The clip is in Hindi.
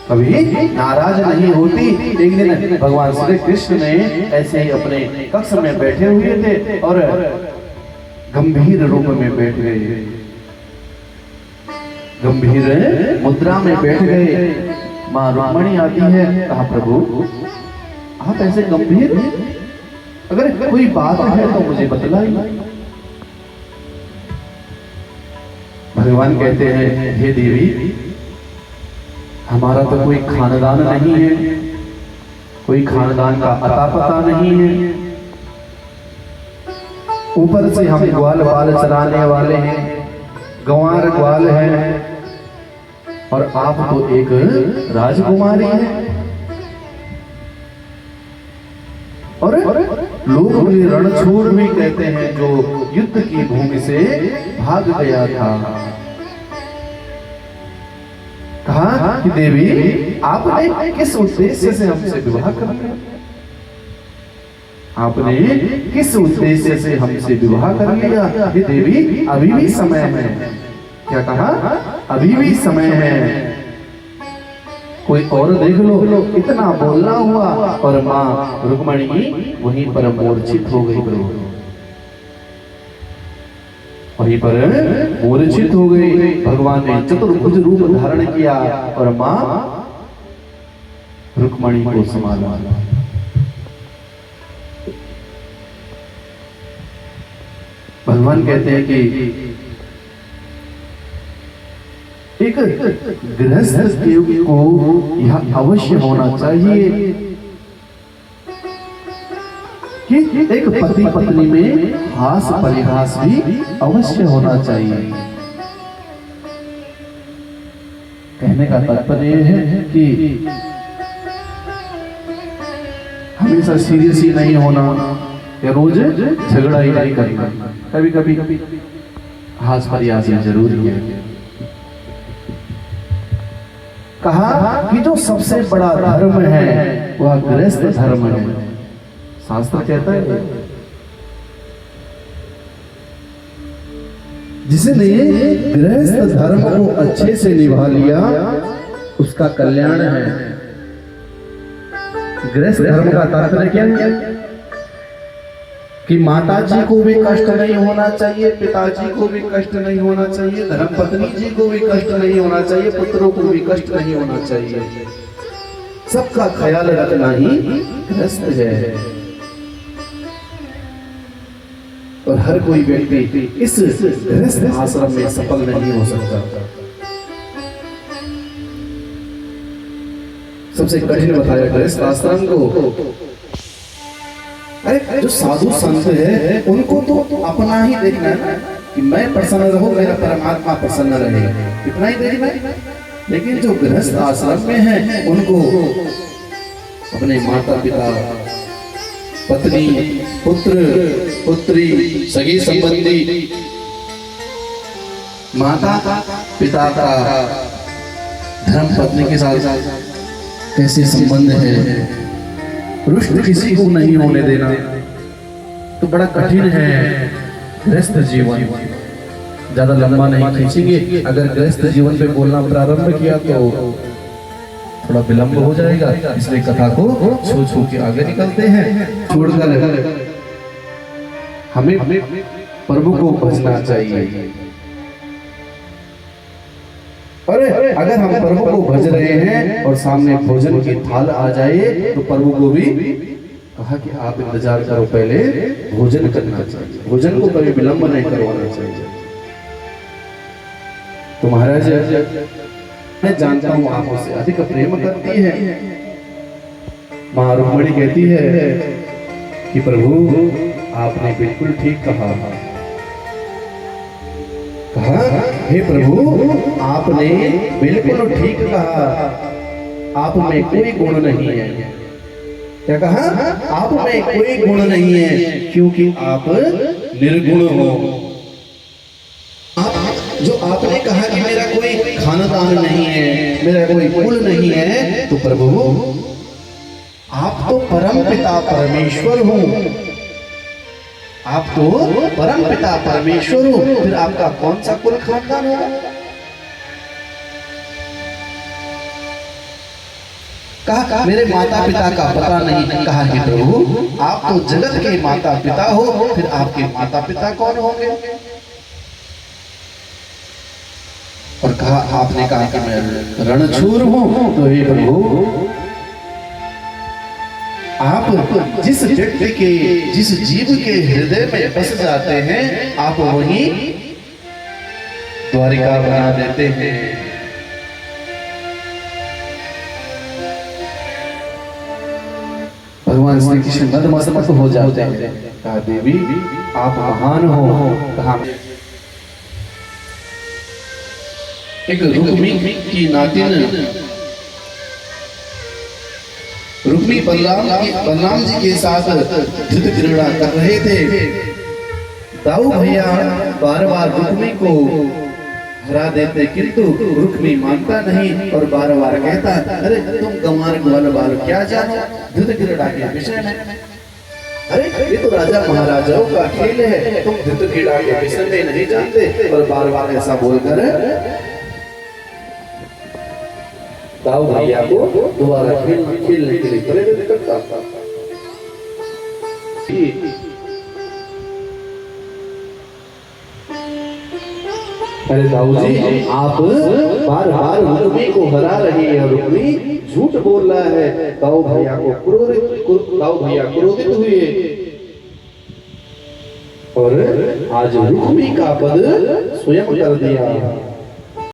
कभी नाराज नहीं होती। एक दिन भगवान श्री कृष्ण ने ऐसे ही अपने कक्ष में बैठे हुए थे और गंभीर रूप में बैठ गए, गंभीर मुद्रा में बैठ गए। माँ रुक्मणी आती है, कहा प्रभु आप ऐसे गंभीर, अगर कोई बात है तो मुझे बतलाइए। भगवान कहते हैं, हे देवी हमारा तो कोई खानदान नहीं है, कोई खानदान का अता पता नहीं है, ऊपर से हम ग्वाल बाल चराने वाले हैं, गंवार ग्वाल हैं, और आप तो एक राजकुमारी हैं। और लोग मुझे रणछोड़ भी कहते हैं, जो युद्ध की भूमि से भाग गया था। कहा कि देवी आपने किस उद्देश्य से हमसे विवाह कर लिया, आपने किस उद्देश्य से हमसे विवाह कर लिया। हे देवी अभी भी समय है। क्या कहा, अभी भी समय है, कोई और देख लो। इतना बोलना हुआ और माँ रुक्मणी वहीं पर मूर्छित हो गई। वहीं पर मूर्छित हो गई। भगवान ने चतुर्भुज रूप धारण किया और माँ रुक्मणी को संभाला। भगवान कहते हैं कि एक गृहस्थ को यह अवश्य होना चाहिए कि एक पति पत्नी में हास परिहास भी अवश्य होना चाहिए। कहने का तात्पर्य है कि हमेशा सीरियस ही नहीं होना या रोज झगड़ा ही नहीं करना, कभी कभी हास परिहास जरूरी है। कहा कि जो सबसे बड़ा धर्म है वह गृहस्थ धर्म है। शास्त्र कहता है जिसने गृहस्थ धर्म को अच्छे से निभा लिया उसका कल्याण है। गृहस्थ धर्म का तात्पर्य क्या है कि माताजी को भी कष्ट नहीं होना चाहिए, पिताजी को भी कष्ट नहीं होना चाहिए, धर्मपत्नी जी को भी कष्ट नहीं होना चाहिए, पुत्रों को भी कष्ट नहीं होना चाहिए। सबका ख्याल रखना ही गृहस्थ है। और हर कोई व्यक्ति इस गृहस्थ आश्रम में सफल नहीं हो सकता। सबसे कठिन बताया गृहस्थ आश्रम को। अरे जो साधु संत है उनको तो अपना ही देखना है कि मैं प्रसन्न रहूं, मेरा परमात्मा प्रसन्न रहे, इतना ही देखना है। लेकिन जो गृहस्थ आश्रम में है उनको अपने माता पिता, पत्नी, पुत्र, पुत्री, सगी संबंधी, माता पिता का धर्म पत्नी के साथ कैसे संबंध है, रुष्ट किसी को नहीं होने देना, तो बड़ा कठिन है गृहस्थ जीवन। ज्यादा लंबा नहीं खींचेंगे। अगर गृहस्थ जीवन पे बोलना प्रारंभ किया तो थोड़ा विलंब हो जाएगा, इसलिए कथा को छू छू के आगे निकलते हैं। छोड़कर हमें प्रभु को भजना चाहिए। अरे अगर हम प्रभु को भज रहे हैं और सामने भोजन की थाल आ जाए तो प्रभु को भी कहा कि आप इंतजार करो, पहले भोजन करना चाहिए, भोजन को कभी विलंब नहीं करवाना चाहिए। तो महाराज मैं जानता हूं आप उससे अधिक प्रेम करती है। मां रुक्मणी कहती है कि प्रभु आपने बिल्कुल ठीक कहा। कहा हे प्रभु आपने बिल्कुल ठीक कहा, आप में कोई गुण नहीं है। क्या कहा, आप में कोई गुण नहीं है क्योंकि आप निर्गुण हो। जो आपने कहा कि मेरा कोई खानदान नहीं है, मेरा कोई कुल नहीं है, तो प्रभु आप तो परम पिता परमेश्वर हो, आप तो परम पिता परमेश्वर हो, फिर आपका कौन सा कुल खानदान होगा? कहा मेरे माता पिता का पता नहीं। कहा कि प्रभु आप तो जगत के माता पिता हो, फिर आपके माता पिता कौन होंगे? और कहा आपने कहा कि मैं रणछूर हूं। तो हे प्रभु आप जिस व्यक्ति के, जिस जीव के हृदय में बस जाते हैं, आप वहीं द्वारिका बना देते हैं। भगवान श्री कृष्ण नतमस्तक हो जाते हैं। कहा देवी आप महान हो। कहा एक रुक्मी की नातिन रुक्मी बलराम जी के साथ युद्ध क्रीड़ा कर रहे थे। दाऊ भैया बार बार रुक्मी को हरा देते, किंतु रुक्मी मानता नहीं और बार बार कहता अरे तुम गंवार ग्वाल बाल क्या जानो युद्ध क्रीड़ा के विषय में। अरे ये तो राजा महाराजाओं का खेल है, तुम युद्ध क्रीड़ा के विषय में नहीं जानते। और बार बार ऐसा बोलकर दाऊ भैया को दोबारा खेलने के लिए प्रेरित करता था। अरे दाऊ जी आप बार बार रुक्मी को हरा रही है, रुक्मी झूठ बोल रहा है। दाऊ भैया क्रोधित हुए और आज रुक्मी का पद स्वयं कर दिया।